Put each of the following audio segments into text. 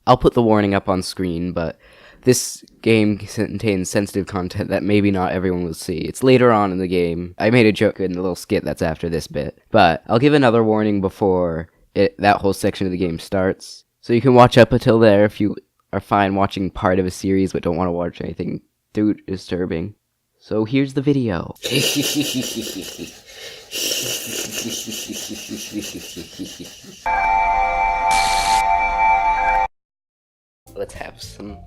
I'll put the warning up on screen, but this game contains sensitive content that maybe not everyone will see. It's later on in the game. I made a joke in the little skit that's after this bit, but I'll give another warning before that whole section of the game starts. So you can watch up until there if you are fine watching part of a series but don't want to watch anything too disturbing. So here's the video. Let's have some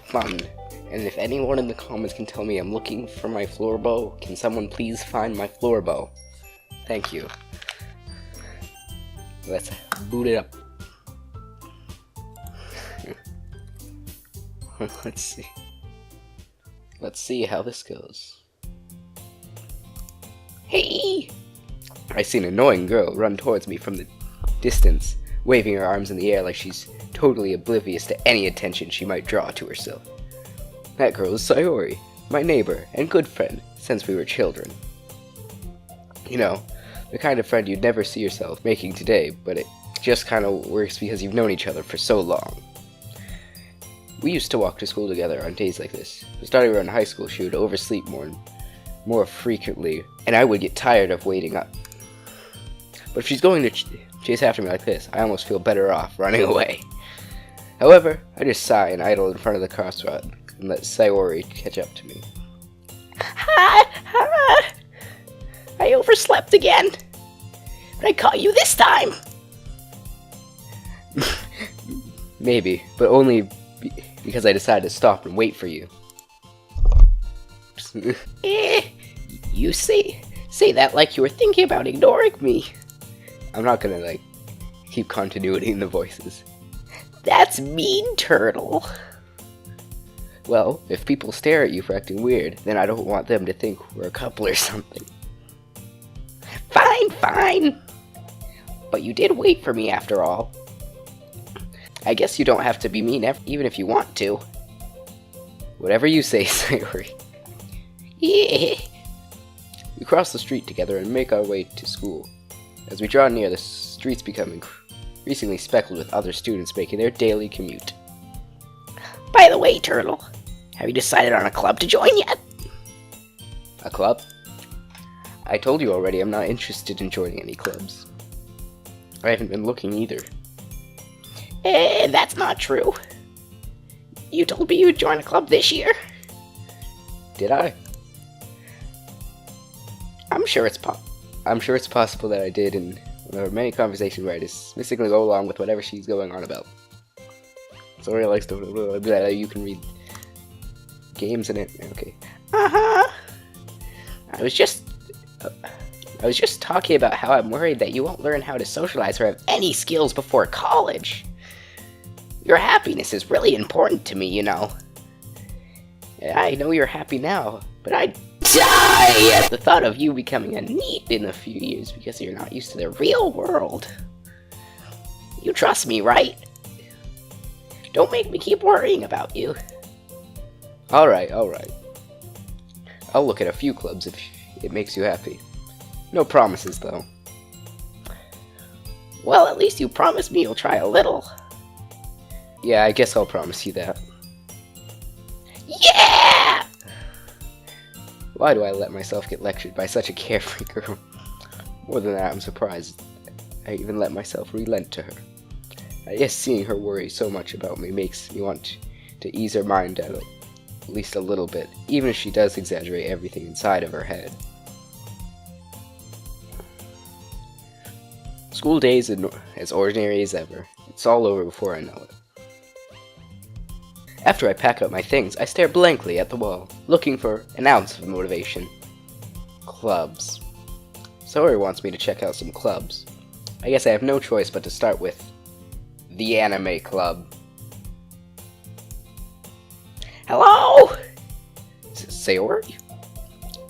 fun. And if anyone in the comments can tell me I'm looking for my floor bow, can someone please find my floor bow? Thank you. Let's boot it up. Let's see. Let's see how this goes. Hey! I see an annoying girl run towards me from the distance, waving her arms in the air like she's totally oblivious to any attention she might draw to herself. That girl is Sayori, my neighbor and good friend since we were children. You know, the kind of friend you'd never see yourself making today, but it just kind of works because you've known each other for so long. We used to walk to school together on days like this. Starting around high school, she would oversleep more frequently, and I would get tired of waiting up. But if she's going to chase after me like this, I almost feel better off running away. However, I just sigh and idle in front of the crossroad and let Sayori catch up to me. I overslept again, but I caught you this time. Maybe, but only because I decided to stop and wait for you. You say that like you were thinking about ignoring me. I'm not gonna, keep continuity in the voices. That's mean, Turtle. Well, if people stare at you for acting weird, then I don't want them to think we're a couple or something. Fine. But you did wait for me after all. I guess you don't have to be mean even if you want to. Whatever you say, Sayori. Yeah. We cross the street together and make our way to school. As we draw near, the streets become increasingly speckled with other students making their daily commute. By the way, Turtle, have you decided on a club to join yet? A club? I told you already I'm not interested in joining any clubs. I haven't been looking either. That's not true. You told me you'd join a club this year. Did I? I'm sure it's possible that I did, and there are many conversations where I just mystically go along with whatever she's going on about. Sorry, likes to you can read games in it. Okay. I was just talking about how I'm worried that you won't learn how to socialize or have any skills before college. Your happiness is really important to me, you know. I know you're happy now, but I'd die at the thought of you becoming a NEET in a few years because you're not used to the real world. You trust me, right? Don't make me keep worrying about you. Alright. I'll look at a few clubs if it makes you happy. No promises, though. Well, at least you promised me you'll try a little. Yeah, I guess I'll promise you that. Yeah! Why do I let myself get lectured by such a carefree girl? More than that, I'm surprised I even let myself relent to her. I guess seeing her worry so much about me makes me want to ease her mind out at least a little bit, even if she does exaggerate everything inside of her head. School days are as ordinary as ever. It's all over before I know it. After I pack up my things, I stare blankly at the wall, looking for an ounce of motivation. Clubs. Sayori wants me to check out some clubs. I guess I have no choice but to start with the anime club. Hello? Sayori?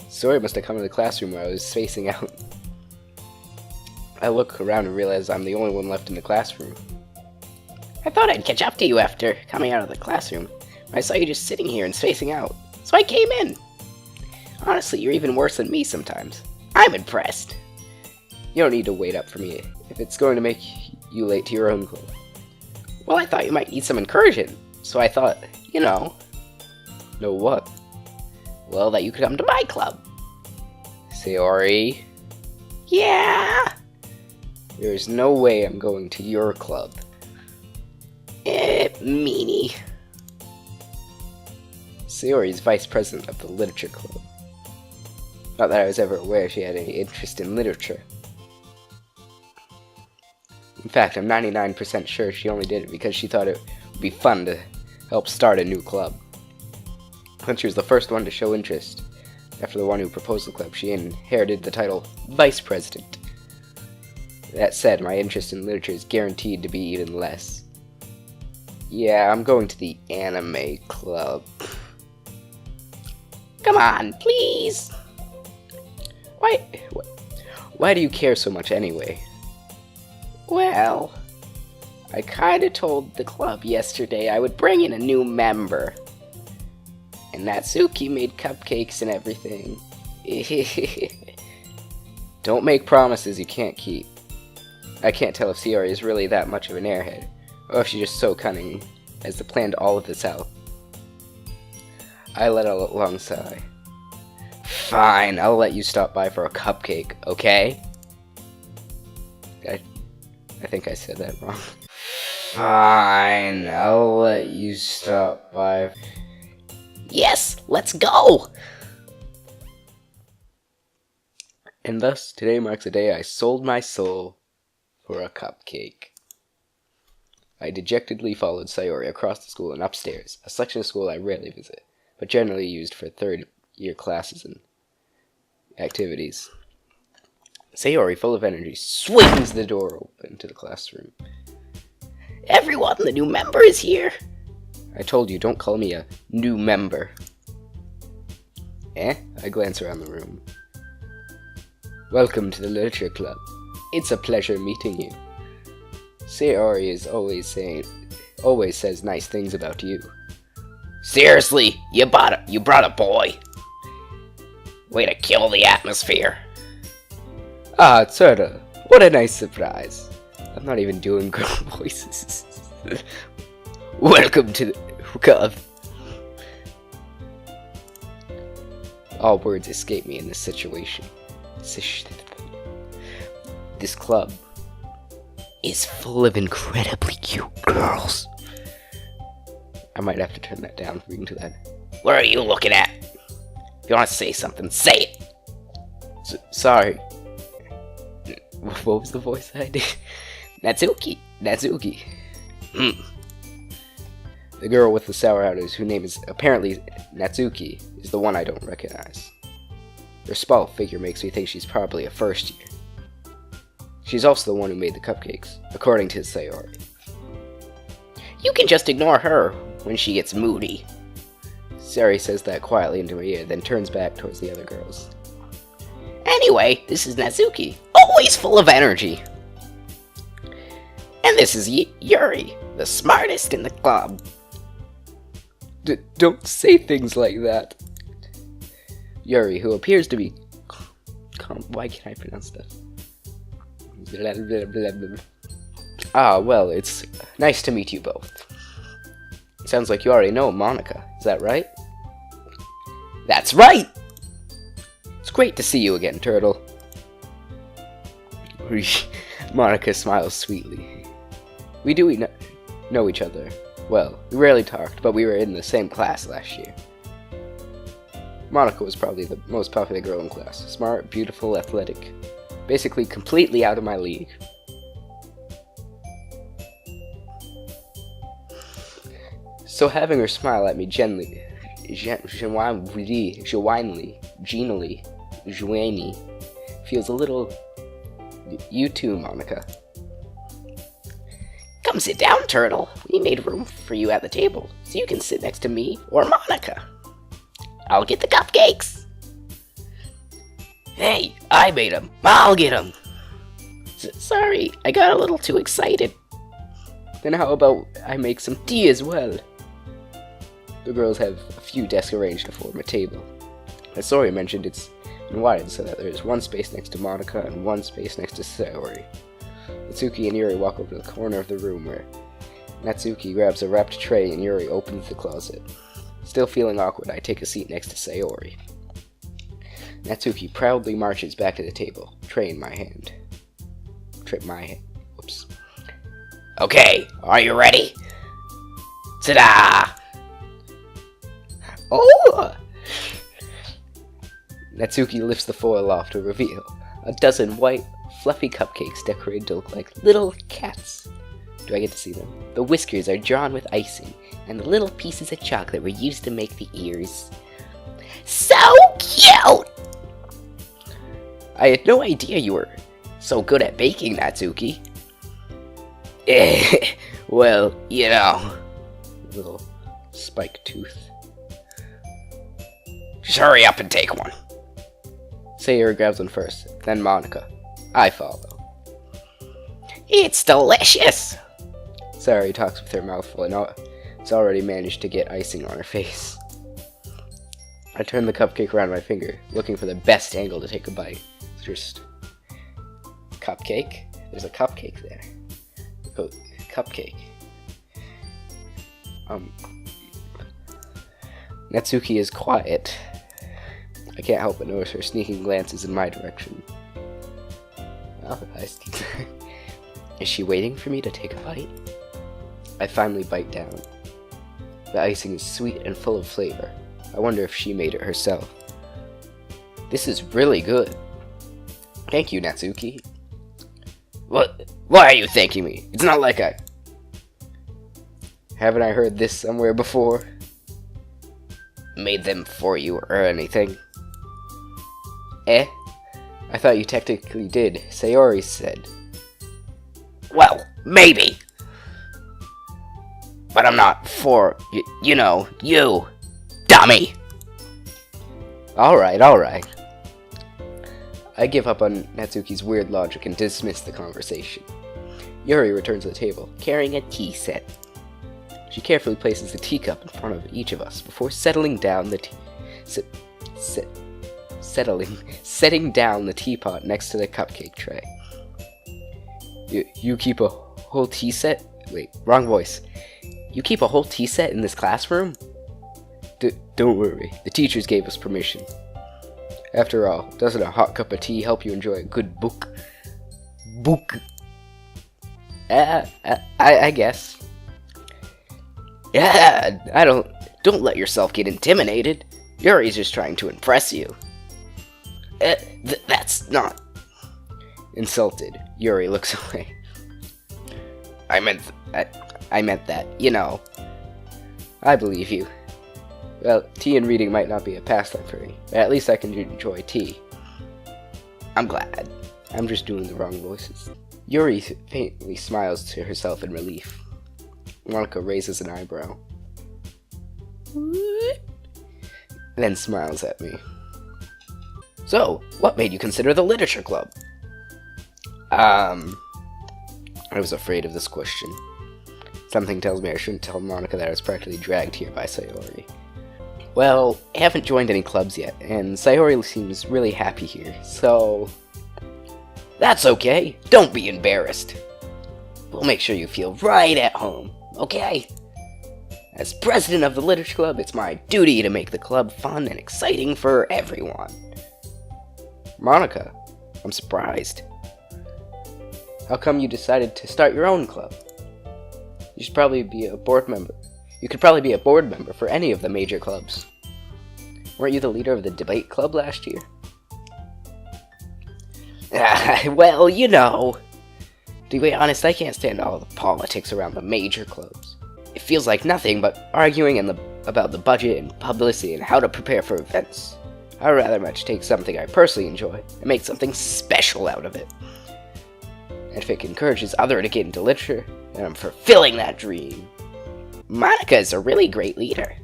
Sayori must have come to the classroom where I was spacing out. I look around and realize I'm the only one left in the classroom. I thought I'd catch up to you after coming out of the classroom. I saw you just sitting here and spacing out, so I came in. Honestly, you're even worse than me sometimes. I'm impressed. You don't need to wait up for me if it's going to make you late to your own club. Well, I thought you might need some encouragement, so I thought, you know. Know what? Well, that you could come to my club. Sayori? Yeah! There's no way I'm going to your club. Meanie. Sayori is vice president of the literature club. Not that I was ever aware she had any interest in literature. In fact, I'm 99% sure she only did it because she thought it would be fun to help start a new club. When she was the first one to show interest, after the one who proposed the club, she inherited the title Vice President. That said, my interest in literature is guaranteed to be even less. Yeah, I'm going to the anime club. Come on, please! Why do you care so much anyway? Well, I kinda told the club yesterday I would bring in a new member. And Natsuki made cupcakes and everything. Don't make promises you can't keep. I can't tell if Sayori is really that much of an airhead, or if she's just so cunning as to plan all of this out. I let out a long sigh. Fine, I'll let you stop by for a cupcake, okay? I think I said that wrong. Fine, I'll let you stop by. Yes, let's go! And thus, today marks the day I sold my soul for a cupcake. I dejectedly followed Sayori across the school and upstairs, a section of school I rarely visit, but generally used for third-year classes and activities. Sayori, full of energy, swings the door open to the classroom. Everyone, the new member is here! I told you, don't call me a new member. I glance around the room. Welcome to the literature club. It's a pleasure meeting you. Sayori is always says nice things about you. Seriously, you brought a boy. Way to kill the atmosphere. Ah, Turtle, what a nice surprise. I'm not even doing girl voices. Welcome to the club. All words escape me in this situation. This club is full of incredibly cute girls. I might have to turn that down reading to that. What are you looking at? If you want to say something, say it! Sorry. What was the voice that I did? Natsuki. The girl with the sour eyes, whose name is apparently Natsuki, is the one I don't recognize. Her small figure makes me think she's probably a first year. She's also the one who made the cupcakes, according to Sayori. You can just ignore her when she gets moody. Sayori says that quietly into my ear, then turns back towards the other girls. Anyway, this is Natsuki, always full of energy. And this is Yuri, the smartest in the club. Don't say things like that. Yuri, who appears to be why can't I pronounce that? Blah, blah, blah, blah. Ah, well, it's nice to meet you both. Sounds like you already know Monica, is that right? That's right! It's great to see you again, Turtle. Monica smiles sweetly. We do know each other. Well, we rarely talked, but we were in the same class last year. Monica was probably the most popular girl in class. Smart, beautiful, athletic. Basically completely out of my league. So having her smile at me genially, feels a little... You too, Monica. Come sit down, Turtle. We made room for you at the table, so you can sit next to me or Monica. I'll get the cupcakes. Hey, I made them. I'll get them. Sorry, I got a little too excited. Then how about I make some tea as well? The girls have a few desks arranged to form a table. As Sayori mentioned, it's been widened so that there is one space next to Monica and one space next to Sayori. Natsuki and Yuri walk over to the corner of the room where Natsuki grabs a wrapped tray and Yuri opens the closet. Still feeling awkward, I take a seat next to Sayori. Natsuki proudly marches back to the table, tray in my hand. Whoops. Okay, are you ready? Ta-da! Oh! Natsuki lifts the foil off to reveal a dozen white, fluffy cupcakes decorated to look like little cats. Do I get to see them? The whiskers are drawn with icing, and the little pieces of chocolate were used to make the ears. So cute! I had no idea you were so good at baking, Natsuki. Well, you know. Little spike tooth. Just hurry up and take one. Sayori grabs one first, then Monica. I follow. It's delicious! Sayori talks with her mouth full and it's already managed to get icing on her face. I turn the cupcake around my finger, looking for the best angle to take a bite. It's just... Cupcake? There's a cupcake there. Cupcake. Natsuki is quiet. I can't help but notice her sneaking glances in my direction. Oh, is she waiting for me to take a bite? I finally bite down. The icing is sweet and full of flavor. I wonder if she made it herself. This is really good. Thank you, Natsuki. What? Why are you thanking me? It's not like I... Haven't I heard this somewhere before? Made them for you or anything? I thought you technically did. Sayori said. Well, maybe. But I'm not for, you know, you, dummy. Alright. I give up on Natsuki's weird logic and dismiss the conversation. Yuri returns to the table, carrying a tea set. She carefully places the teacup in front of each of us before settling down the setting down the teapot next to the cupcake tray. You keep a whole tea set? Wait, wrong voice. You keep a whole tea set in this classroom? Don't worry, the teachers gave us permission. After all, doesn't a hot cup of tea help you enjoy a good book? I guess. Yeah, don't let yourself get intimidated. Yuri's just trying to impress you. That's not... Insulted, Yuri looks away. I meant that, you know. I believe you. Well, tea and reading might not be a pastime for me, but at least I can enjoy tea. I'm glad. I'm just doing the wrong voices. Yuri faintly smiles to herself in relief. Monica raises an eyebrow. Then smiles at me. So, what made you consider the literature club? I was afraid of this question. Something tells me I shouldn't tell Monica that I was practically dragged here by Sayori. Well, I haven't joined any clubs yet, and Sayori seems really happy here, so... That's okay, don't be embarrassed. We'll make sure you feel right at home, okay? As president of the Literature Club, it's my duty to make the club fun and exciting for everyone. Monica, I'm surprised. How come you decided to start your own club? You should probably be a board member. You could probably be a board member for any of the major clubs. Weren't you the leader of the debate club last year? Well, you know. To be honest, I can't stand all the politics around the major clubs. It feels like nothing but arguing about the budget and publicity and how to prepare for events. I'd rather much take something I personally enjoy and make something special out of it. And if it encourages others to get into literature, then I'm fulfilling that dream. Monica is a really great leader.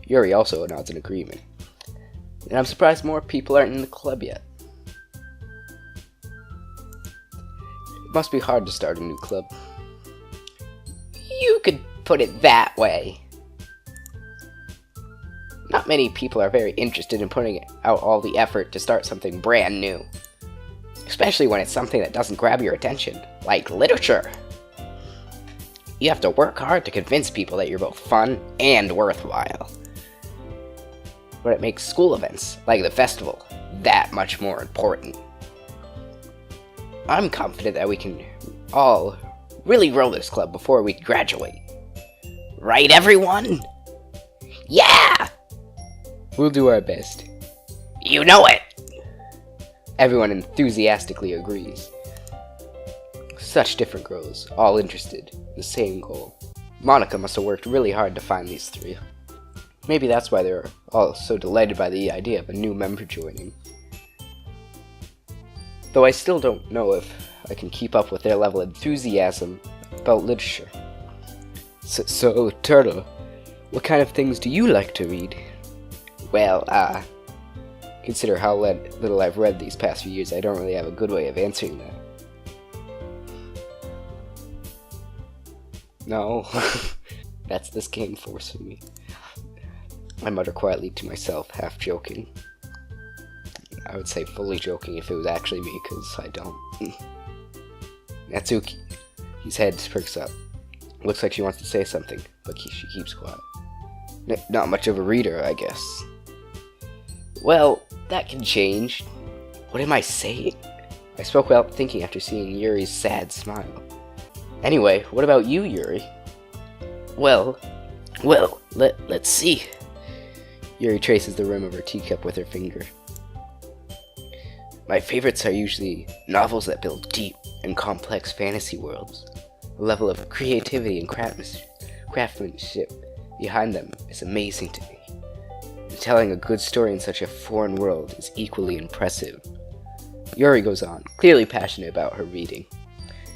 Yuri also nods in agreement. And I'm surprised more people aren't in the club yet. It must be hard to start a new club. You could put it that way. Not many people are very interested in putting out all the effort to start something brand new. Especially when it's something that doesn't grab your attention, like literature. You have to work hard to convince people that you're both fun and worthwhile. But it makes school events, like the festival, that much more important. I'm confident that we can all really grow this club before we graduate. Right, everyone? Yeah! We'll do our best. You know it! Everyone enthusiastically agrees. Such different girls, all interested in the same goal. Monica must have worked really hard to find these three. Maybe that's why they're all so delighted by the idea of a new member joining. Though I still don't know if I can keep up with their level of enthusiasm about literature. So, Turtle, what kind of things do you like to read? Well, consider how little I've read these past few years, I don't really have a good way of answering that. No, that's this game forcing me. I mutter quietly to myself, half joking. I would say fully joking if it was actually me, because I don't. Natsuki. His head perks up. Looks like she wants to say something, but she keeps quiet. Not much of a reader, I guess. Well, that can change. What am I saying? I spoke without thinking after seeing Yuri's sad smile. Anyway, what about you, Yuri? Well, let's see. Yuri traces the rim of her teacup with her finger. My favorites are usually novels that build deep and complex fantasy worlds. The level of creativity and craftsmanship behind them is amazing to me. And telling a good story in such a foreign world is equally impressive. Yuri goes on, clearly passionate about her reading.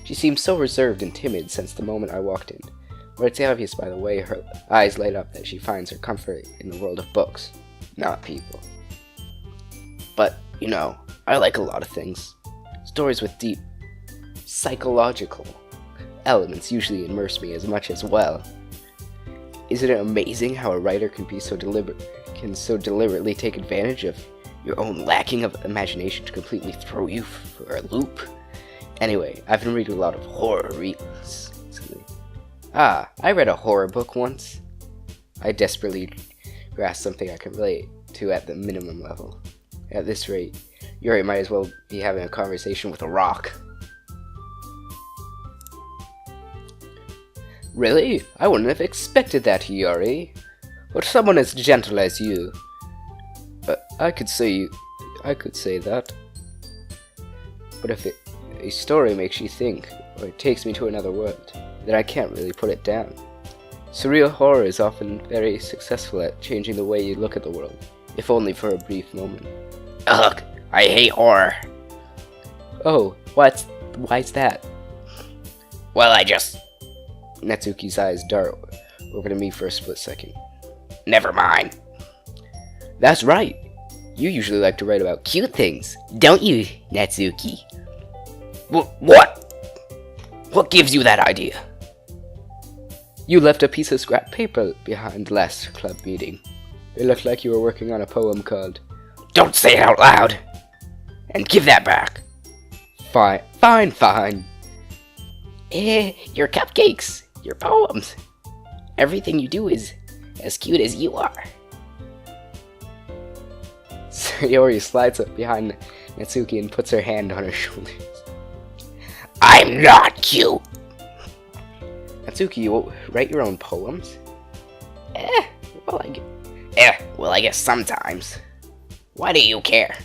She seems so reserved and timid since the moment I walked in, but it's obvious by the way her eyes light up that she finds her comfort in the world of books, not people. But, you know, I like a lot of things. Stories with deep, psychological elements usually immerse me as much as well. Isn't it amazing how a writer can so deliberately take advantage of your own lacking of imagination to completely throw you for a loop? Anyway, I've been reading a lot of horror recently. I read a horror book once. I desperately grasped something I can relate to at the minimum level. At this rate, Yuri might as well be having a conversation with a rock. Really? I wouldn't have expected that, Yuri. But someone as gentle as you. I could say that. But if a story makes you think, or it takes me to another world, then I can't really put it down. Surreal horror is often very successful at changing the way you look at the world, if only for a brief moment. Ugh, I hate horror. Oh, why's that? Well, Natsuki's eyes dart over to me for a split second. Never mind. That's right. You usually like to write about cute things, don't you, Natsuki? What? What gives you that idea? You left a piece of scrap paper behind last club meeting. It looked like you were working on a poem called... Don't say it out loud! And give that back! Fine. Your cupcakes, your poems. Everything you do is as cute as you are. Sayori slides up behind Natsuki and puts her hand on her shoulders. I'm not cute! Natsuki, you write your own poems? Well, I guess sometimes. Why do you care?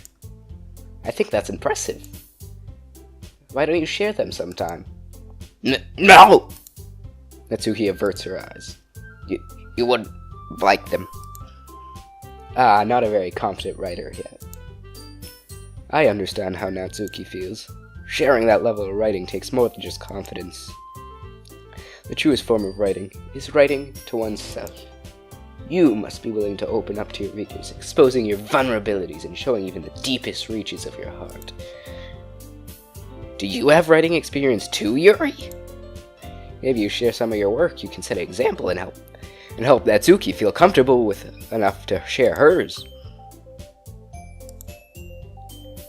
I think that's impressive. Why don't you share them sometime? No! Natsuki averts her eyes. You would like them. Not a very confident writer yet. I understand how Natsuki feels. Sharing that level of writing takes more than just confidence. The truest form of writing is writing to oneself. You must be willing to open up to your readers, exposing your vulnerabilities and showing even the deepest reaches of your heart. Do you have writing experience too, Yuri? Maybe you share some of your work, you can set an example and help Natsuki feel comfortable with enough to share hers.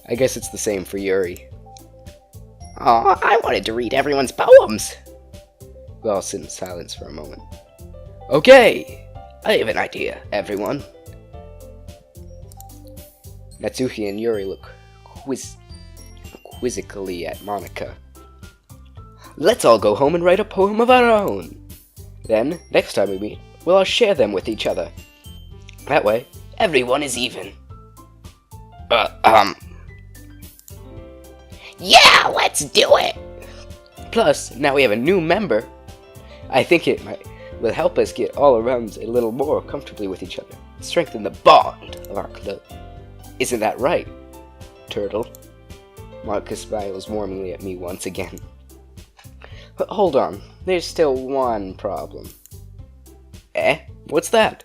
I guess it's the same for Yuri. Aw, I wanted to read everyone's poems. We all sit in silence for a moment. Okay! I have an idea, everyone. Natsuki and Yuri look quizzically at Monika. Let's all go home and write a poem of our own. Then, next time we meet, we'll all share them with each other. That way, everyone is even. Yeah, let's do it! Plus, now we have a new member. I think it will help us get all around a little more comfortably with each other. Strengthen the bond of our club. Isn't that right, Turtle? Monika smiles warmly at me once again. But hold on, there's still one problem. Eh? What's that?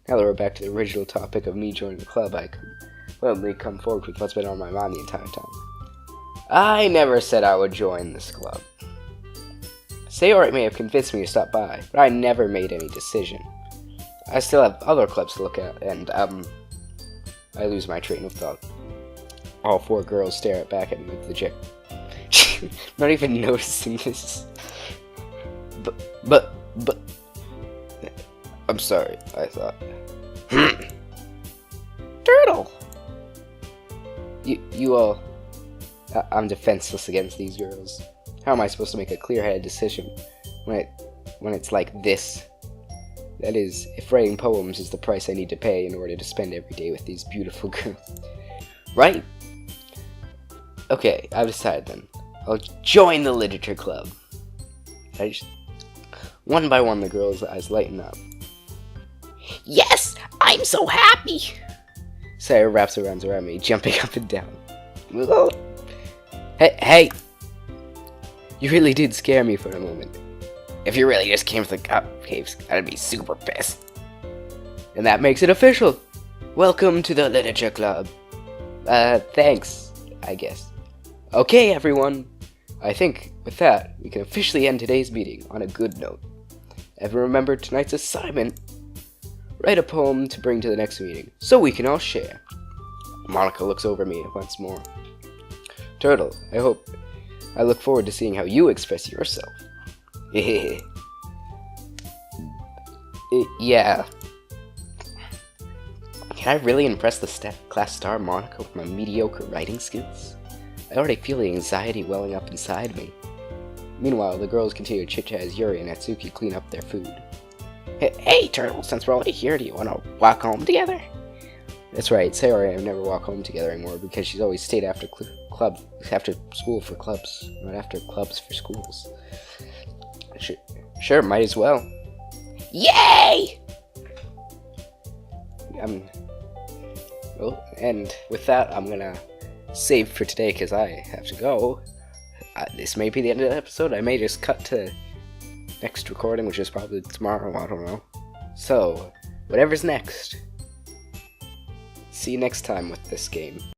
Now that we're back to the original topic of me joining the club, I could willingly come forward with what's been on my mind the entire time. I never said I would join this club. Sayori may have convinced me to stop by, but I never made any decision. I still have other clubs to look at, and, I lose my train of thought. All four girls stare back at me with the jet. Not even noticing this. But... I'm sorry, I thought. Turtle! You all... I'm defenseless against these girls. How am I supposed to make a clear-headed decision when it's like this? That is, if writing poems is the price I need to pay in order to spend every day with these beautiful girls. Right? Okay, I've decided then. I'll join the literature club. One by one, the girls' eyes lighten up. Yes, I'm so happy! Sarah wraps her arms around me, jumping up and down. Hey! You really did scare me for a moment. If you really just came to the cupcakes, I'd be super pissed. And that makes it official. Welcome to the literature club. Thanks, I guess. Okay, everyone. I think, with that, we can officially end today's meeting on a good note. And remember tonight's assignment. Write a poem to bring to the next meeting, so we can all share. Monika looks over me once more. Turtle, I look forward to seeing how you express yourself. Yeah. Can I really impress the class star Monika with my mediocre writing skills? I already feel the anxiety welling up inside me. Meanwhile, the girls continue to chit-chat as Yuri and Natsuki clean up their food. Hey, Turtle, since we're already here, do you want to walk home together? That's right, Sayori and I never walk home together anymore because she's always stayed after school for clubs, not after clubs for schools. Sure, might as well. Yay! Well, and with that, I'm gonna save for today because I have to go. This may be the end of the episode. I may just cut to next recording, which is probably tomorrow. I don't know. So, whatever's next. See you next time with this game.